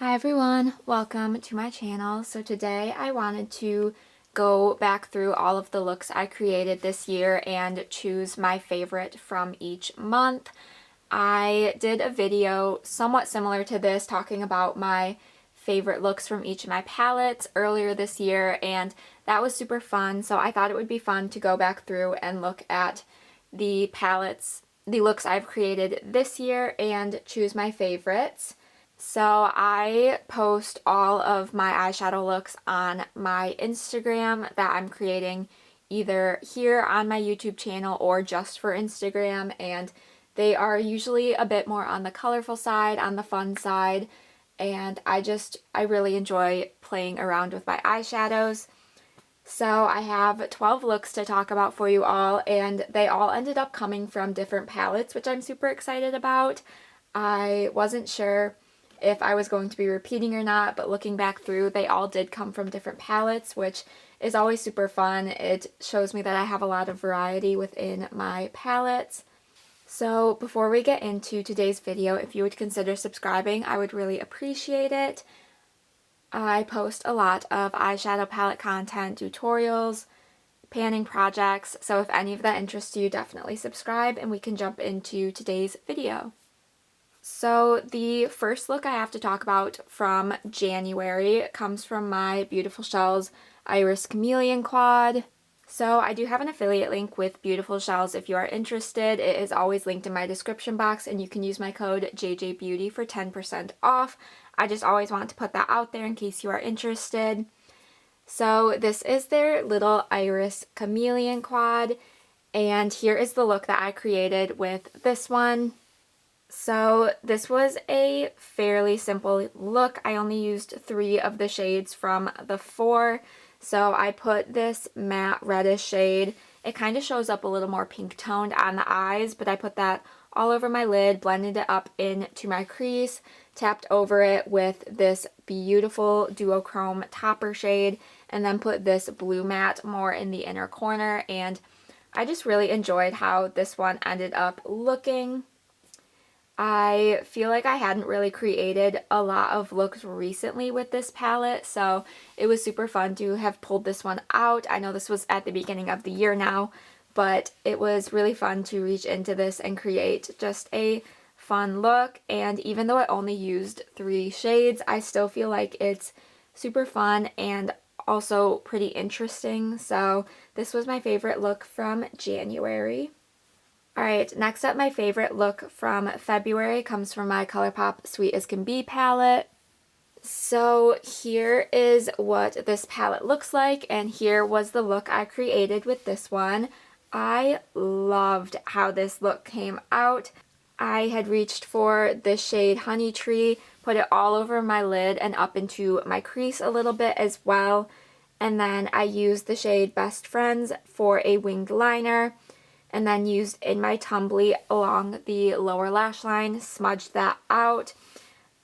Hi everyone, welcome to my channel. So today I wanted to go back through all of the looks I created this year and choose my favorite from each month. I did a video somewhat similar to this talking about my favorite looks from each of my palettes earlier this year, and that was super fun. So I thought it would be fun to go back through and look at the looks I've created this year and choose my favorites. So I post all of my eyeshadow looks on my Instagram that I'm creating either here on my YouTube channel or just for Instagram, and they are usually a bit more on the colorful side, on the fun side, and I really enjoy playing around with my eyeshadows. So I have 12 looks to talk about for you all, and they all ended up coming from different palettes, which I'm super excited about. I wasn't sure if I was going to be repeating or not, but looking back through, they all did come from different palettes, which is always super fun. It shows me that I have a lot of variety within my palettes. So before we get into today's video, if you would consider subscribing, I would really appreciate it. I post a lot of eyeshadow palette content, tutorials, panning projects, so if any of that interests you, definitely subscribe and we can jump into today's video. So the first look I have to talk about from January comes from my beautiful Shellz Iris Chameleon Quad. So I do have an affiliate link with Beautiful Shellz if you are interested. It is always linked in my description box, and you can use my code JJBeauty for 10% off. I just always want to put that out there in case you are interested. So this is their little Iris Chameleon Quad, and here is the look that I created with this one. So this was a fairly simple look. I only used 3 of the shades from the 4. So I put this matte reddish shade. It kind of shows up a little more pink toned on the eyes, but I put that all over my lid, blended it up into my crease, tapped over it with this beautiful duochrome topper shade, and then put this blue matte more in the inner corner. And I just really enjoyed how this one ended up looking. I feel like I hadn't really created a lot of looks recently with this palette, so it was super fun to have pulled this one out. I know this was at the beginning of the year now, but it was really fun to reach into this and create just a fun look. And even though I only used 3 shades, I still feel like it's super fun and also pretty interesting. So this was my favorite look from January. Alright, next up, my favorite look from February comes from my ColourPop Sweet as Can Be palette. So here is what this palette looks like, and here was the look I created with this one. I loved how this look came out. I had reached for this shade Honey Tree, put it all over my lid and up into my crease a little bit as well, and then I used the shade Best Friends for a winged liner, and then used In My Tumbly along the lower lash line, smudged that out.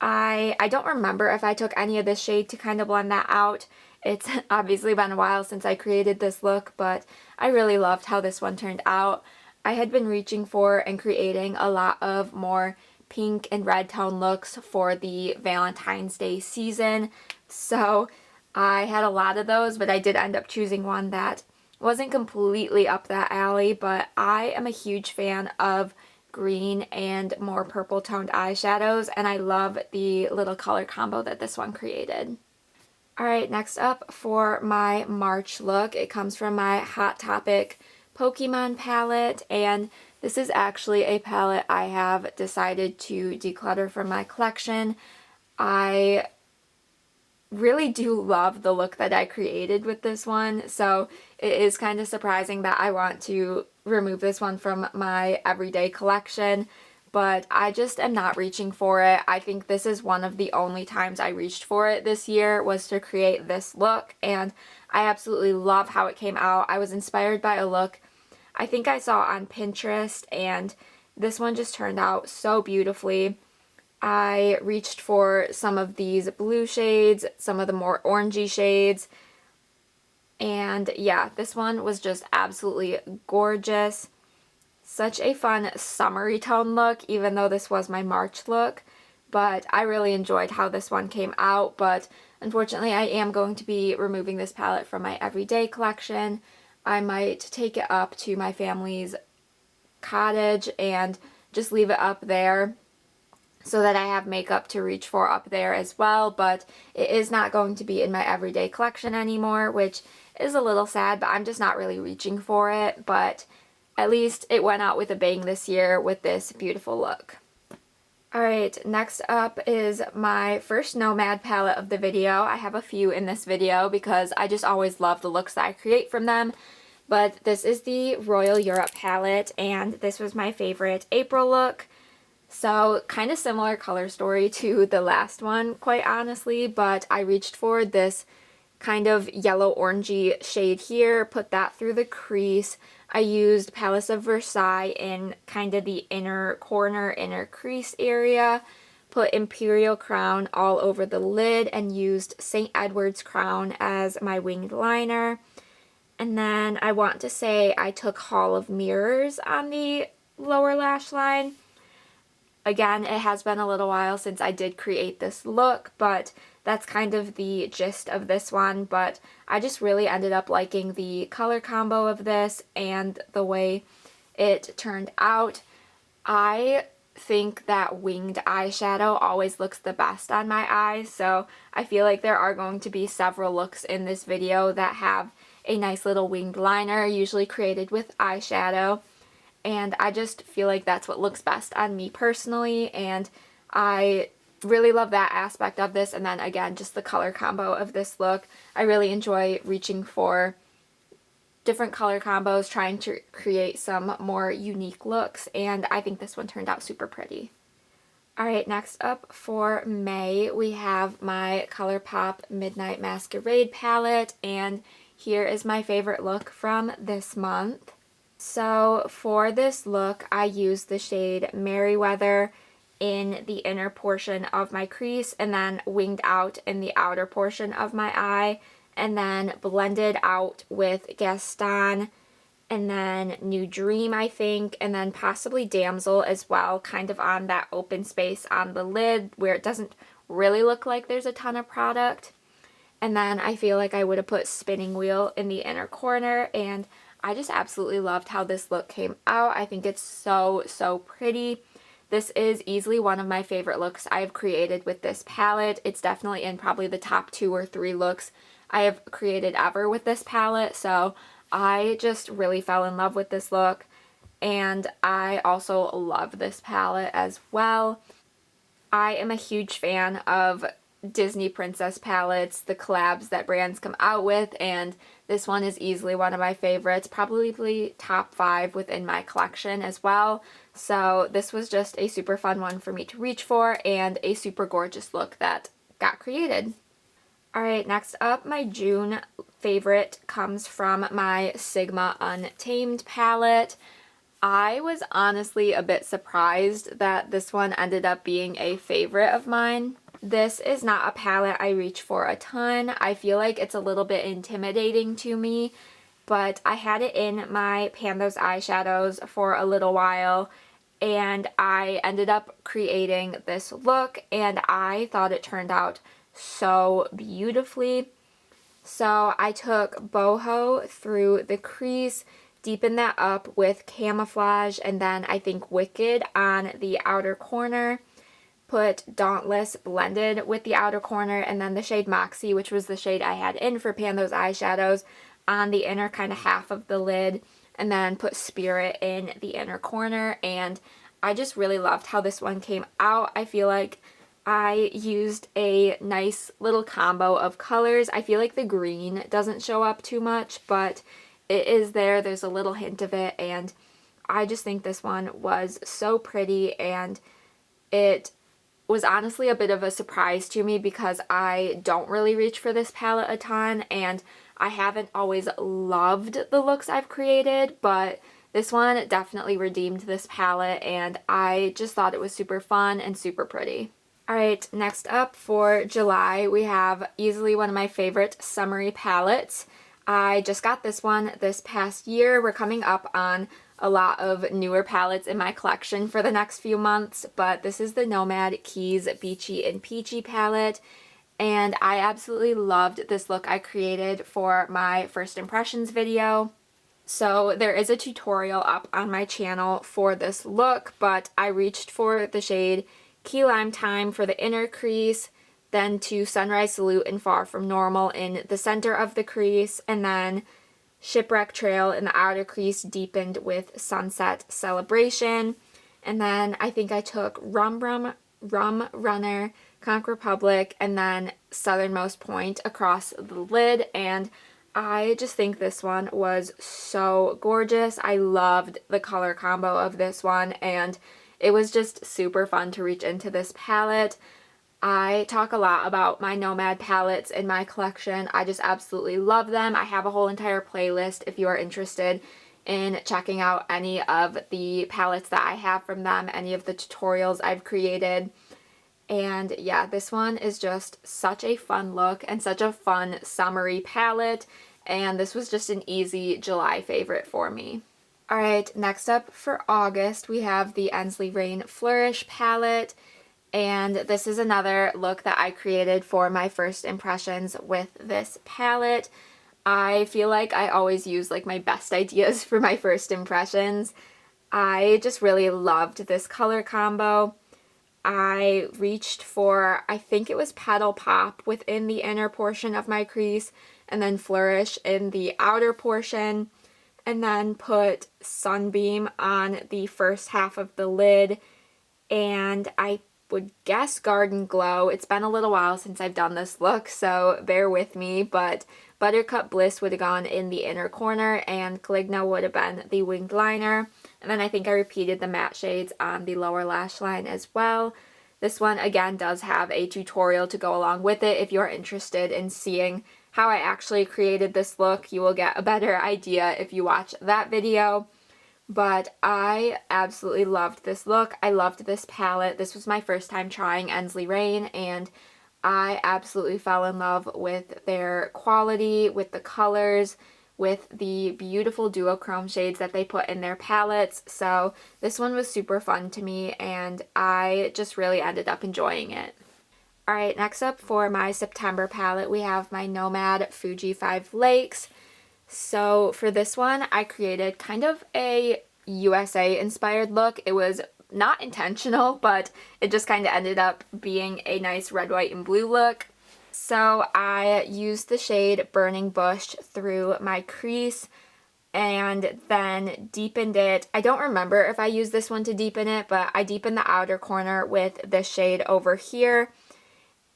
I don't remember if I took any of this shade to kind of blend that out. It's obviously been a while since I created this look, but I really loved how this one turned out. I had been reaching for and creating a lot of more pink and red tone looks for the Valentine's Day season, so I had a lot of those, but I did end up choosing one that wasn't completely up that alley, but I am a huge fan of green and more purple toned eyeshadows, and I love the little color combo that this one created. Alright, next up for my March look, it comes from my Hot Topic Pokemon palette, and this is actually a palette I have decided to declutter from my collection. I really do love the look that I created with this one, so it is kind of surprising that I want to remove this one from my everyday collection, but I just am not reaching for it. I think this is one of the only times I reached for it this year was to create this look, and I absolutely love how it came out. I was inspired by a look I think I saw on Pinterest, and this one just turned out so beautifully. I reached for some of these blue shades, some of the more orangey shades, and yeah, this one was just absolutely gorgeous. Such a fun summery tone look, even though this was my March look, but I really enjoyed how this one came out. But unfortunately, I am going to be removing this palette from my everyday collection. I might take it up to my family's cottage and just leave it up there so that I have makeup to reach for up there as well, but it is not going to be in my everyday collection anymore, which is a little sad, but I'm just not really reaching for it. But at least it went out with a bang this year with this beautiful look. Alright, next up is my first Nomad palette of the video. I have a few in this video because I just always love the looks that I create from them. But this is the Royal Europe palette, and this was my favorite April look. So kind of similar color story to the last one, quite honestly, but I reached for this kind of yellow orangey shade here, put that through the crease. I used Palace of Versailles in kind of the inner corner, inner crease area, put Imperial Crown all over the lid, and used St. Edward's Crown as my winged liner. And then I want to say I took Hall of Mirrors on the lower lash line. Again, it has been a little while since I did create this look, but that's kind of the gist of this one. But I just really ended up liking the color combo of this and the way it turned out. I think that winged eyeshadow always looks the best on my eyes, so I feel like there are going to be several looks in this video that have a nice little winged liner, usually created with eyeshadow. And I just feel like that's what looks best on me personally, and I really love that aspect of this. And then again, just the color combo of this look. I really enjoy reaching for different color combos, trying to create some more unique looks, and I think this one turned out super pretty. Alright, next up for May, we have my ColourPop Midnight Masquerade palette, and here is my favorite look from this month. So for this look, I used the shade Merryweather in the inner portion of my crease, and then winged out in the outer portion of my eye, and then blended out with Gaston, and then New Dream, I think, and then possibly Damsel as well, kind of on that open space on the lid where it doesn't really look like there's a ton of product. And then I feel like I would have put Spinning Wheel in the inner corner, and I just absolutely loved how this look came out. I think it's so, so pretty. This is easily one of my favorite looks I have created with this palette. It's definitely in probably the top 2 or 3 looks I have created ever with this palette. So I just really fell in love with this look, and I also love this palette as well. I am a huge fan of Disney princess palettes, the collabs that brands come out with, and this one is easily one of my favorites, probably top 5 within my collection as well. So this was just a super fun one for me to reach for, and a super gorgeous look that got created. Alright, next up, my June favorite comes from my Sigma Untamed palette. I was honestly a bit surprised that this one ended up being a favorite of mine. This is not a palette I reach for a ton. I feel like it's a little bit intimidating to me, but I had it in my Pan Those eyeshadows for a little while, and I ended up creating this look, and I thought it turned out so beautifully. So I took Boho through the crease, deepened that up with Camouflage, and then I think Wicked on the outer corner. Put Dauntless blended with the outer corner, and then the shade Moxie, which was the shade I had in for Pan Those eyeshadows, on the inner kind of half of the lid, and then put Spirit in the inner corner. And I just really loved how this one came out. I feel like I used a nice little combo of colors. I feel like the green doesn't show up too much, but it is there. There's a little hint of it, and I just think this one was so pretty, and it was honestly a bit of a surprise to me because I don't really reach for this palette a ton, and I haven't always loved the looks I've created, but this one definitely redeemed this palette, and I just thought it was super fun and super pretty. Alright, next up for July, we have easily one of my favorite summery palettes. I just got this one this past year. We're coming up on a lot of newer palettes in my collection for the next few months, but this is the Nomad Keys Beachy and Peachy palette, and I absolutely loved this look I created for my first impressions video. So there is a tutorial up on my channel for this look, but I reached for the shade Key Lime Time for the inner crease, then to Sunrise Salute and Far From Normal in the center of the crease, and then Shipwreck Trail in the outer crease deepened with Sunset Celebration. And then I think I took Rum Runner, Conch Republic, and then Southernmost Point across the lid, and I just think this one was so gorgeous. I loved the color combo of this one, and it was just super fun to reach into this palette. I talk a lot about my Nomad palettes in my collection. I just absolutely love them. I have a whole entire playlist if you are interested in checking out any of the palettes that I have from them, any of the tutorials I've created. And yeah, this one is just such a fun look and such a fun summery palette, and this was just an easy July favorite for me. Alright, next up for August we have the Ensley Rain Flourish palette, and this is another look that I created for my first impressions with this palette. I feel like I always use like my best ideas for my first impressions. I just really loved this color combo. I reached for, I think it was Petal Pop within the inner portion of my crease, and then Flourish in the outer portion, and then put Sunbeam on the first half of the lid, and I would guess Garden Glow. It's been a little while since I've done this look, so bear with me, but Buttercup Bliss would have gone in the inner corner, and Caligna would have been the winged liner. And then I think I repeated the matte shades on the lower lash line as well. This one again does have a tutorial to go along with it. If you're interested in seeing how I actually created this look, you will get a better idea if you watch that video. But I absolutely loved this look. I loved this palette. This was my first time trying Ensley Rain, and I absolutely fell in love with their quality, with the colors, with the beautiful duochrome shades that they put in their palettes. So this one was super fun to me, and I just really ended up enjoying it. Alright, next up for my September palette we have my Nomad Fuji 5 Lakes. So for this one I created kind of a USA inspired look. It was not intentional, but it just kind of ended up being a nice red, white, and blue look. So I used the shade Burning Bush through my crease and then deepened it. I don't remember if I used this one to deepen it, but I deepened the outer corner with this shade over here,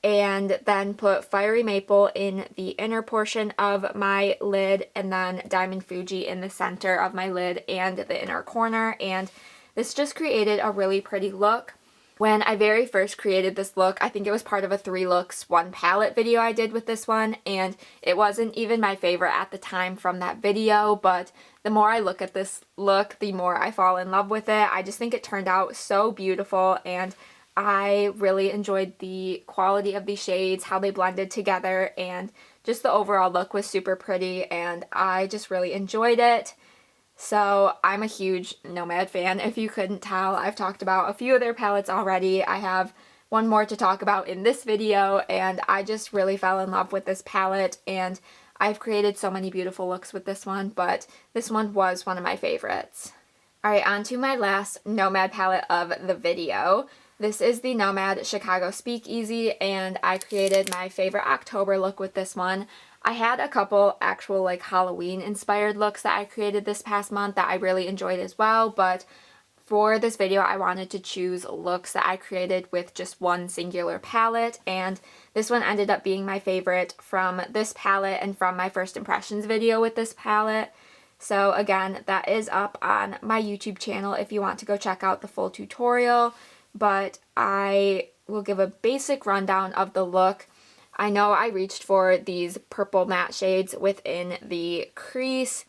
and then put Fiery Maple in the inner portion of my lid, and then Diamond Fuji in the center of my lid and the inner corner, and this just created a really pretty look. When I very first created this look, I think it was part of a 3 looks 1 palette video I did with this one, and it wasn't even my favorite at the time from that video, but the more I look at this look, the more I fall in love with it. I just think it turned out so beautiful, and I really enjoyed the quality of these shades, how they blended together, and just the overall look was super pretty, and I just really enjoyed it. So I'm a huge Nomad fan, if you couldn't tell. I've talked about a few of their palettes already. I have one more to talk about in this video, and I just really fell in love with this palette, and I've created so many beautiful looks with this one, but this one was one of my favorites. Alright, on to my last Nomad palette of the video. This is the Nomad Chicago Speakeasy, and I created my favorite October look with this one. I had a couple actual like Halloween inspired looks that I created this past month that I really enjoyed as well, but for this video I wanted to choose looks that I created with just one singular palette, and this one ended up being my favorite from this palette and from my first impressions video with this palette. So again, that is up on my YouTube channel if you want to go check out the full tutorial, but I will give a basic rundown of the look. I know I reached for these purple matte shades within the crease,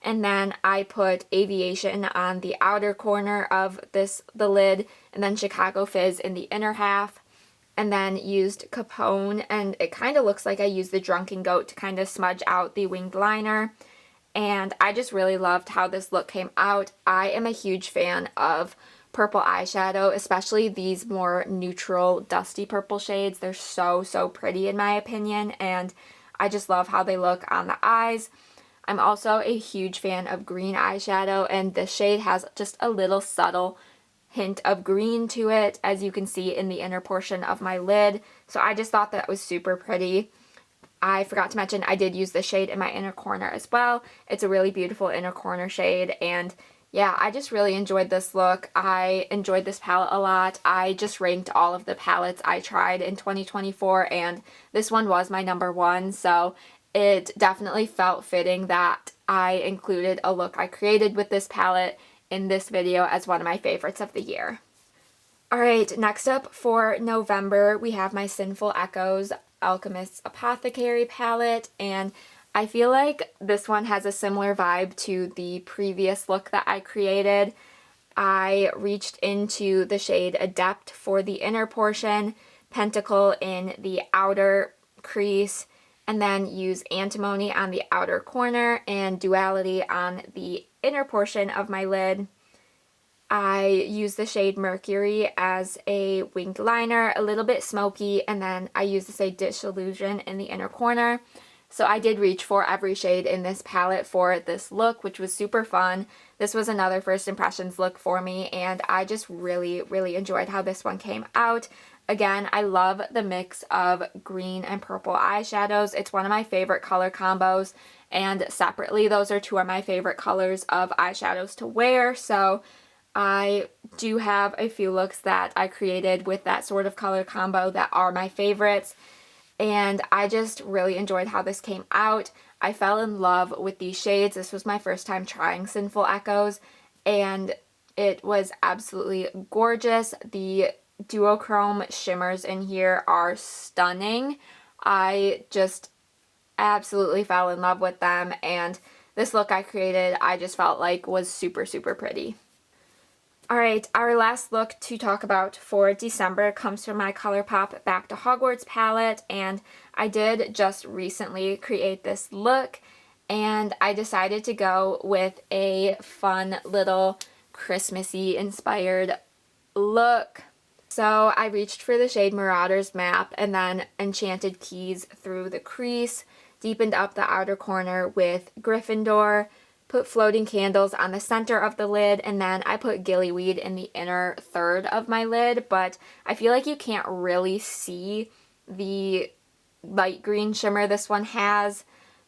and then I put Aviation on the outer corner of the lid, and then Chicago Fizz in the inner half, and then used Capone, and it kind of looks like I used the Drunken Goat to kind of smudge out the winged liner, and I just really loved how this look came out. I am a huge fan of purple eyeshadow, especially these more neutral, dusty purple shades. They're so, so pretty in my opinion, and I just love how they look on the eyes. I'm also a huge fan of green eyeshadow, and this shade has just a little subtle hint of green to it, as you can see in the inner portion of my lid. So I just thought that was super pretty. I forgot to mention I did use this shade in my inner corner as well. It's a really beautiful inner corner shade, and yeah, I just really enjoyed this look. I enjoyed this palette a lot. I just ranked all of the palettes I tried in 2024, and this one was my #1, so it definitely felt fitting that I included a look I created with this palette in this video as one of my favorites of the year. Alright, next up for November, we have my Sinful Echoes Alchemist's Apothecary palette, and I feel like this one has a similar vibe to the previous look that I created. I reached into the shade Adept for the inner portion, Pentacle in the outer crease, and then use Antimony on the outer corner and Duality on the inner portion of my lid. I use the shade Mercury as a winged liner, a little bit smoky, and then I use the shade Disillusion in the inner corner. So I did reach for every shade in this palette for this look, which was super fun. This was another first impressions look for me, and I just really, really enjoyed how this one came out. Again, I love the mix of green and purple eyeshadows. It's one of my favorite color combos, and separately, those are two of my favorite colors of eyeshadows to wear. So I do have a few looks that I created with that sort of color combo that are my favorites, and I just really enjoyed how this came out. I fell in love with these shades. This was my first time trying Sinful Echoes, and it was absolutely gorgeous. The duochrome shimmers in here are stunning. I just absolutely fell in love with them, and this look I created I just felt like was super, super pretty. Alright, our last look to talk about for December comes from my ColourPop Back to Hogwarts palette, and I did just recently create this look, and I decided to go with a fun little Christmassy inspired look. So I reached for the shade Marauder's Map and then Enchanted Keys through the crease, deepened up the outer corner with Gryffindor, put floating candles on the center of the lid, and then I put Gillyweed in the inner third of my lid, but I feel like you can't really see the light green shimmer this one has,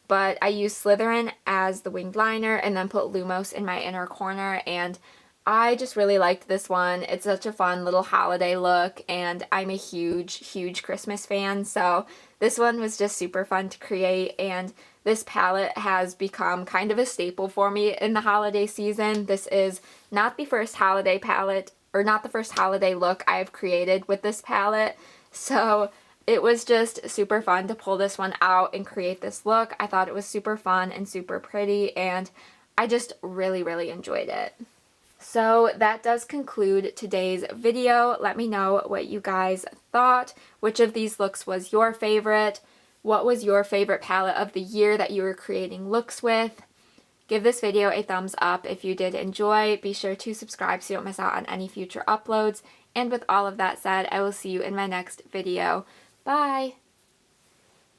but I used Slytherin as the winged liner and then put Lumos in my inner corner, and I just really liked this one. It's such a fun little holiday look, and I'm a huge, huge Christmas fan, so this one was just super fun to create, and this palette has become kind of a staple for me in the holiday season. This is not the first holiday palette, or not the first holiday look I've created with this palette, so it was just super fun to pull this one out and create this look. I thought it was super fun and super pretty, and I just really, really enjoyed it. So that does conclude today's video. Let me know what you guys thought. Which of these looks was your favorite? What was your favorite palette of the year that you were creating looks with? Give this video a thumbs up if you did enjoy. Be sure to subscribe so you don't miss out on any future uploads. And with all of that said, I will see you in my next video. Bye!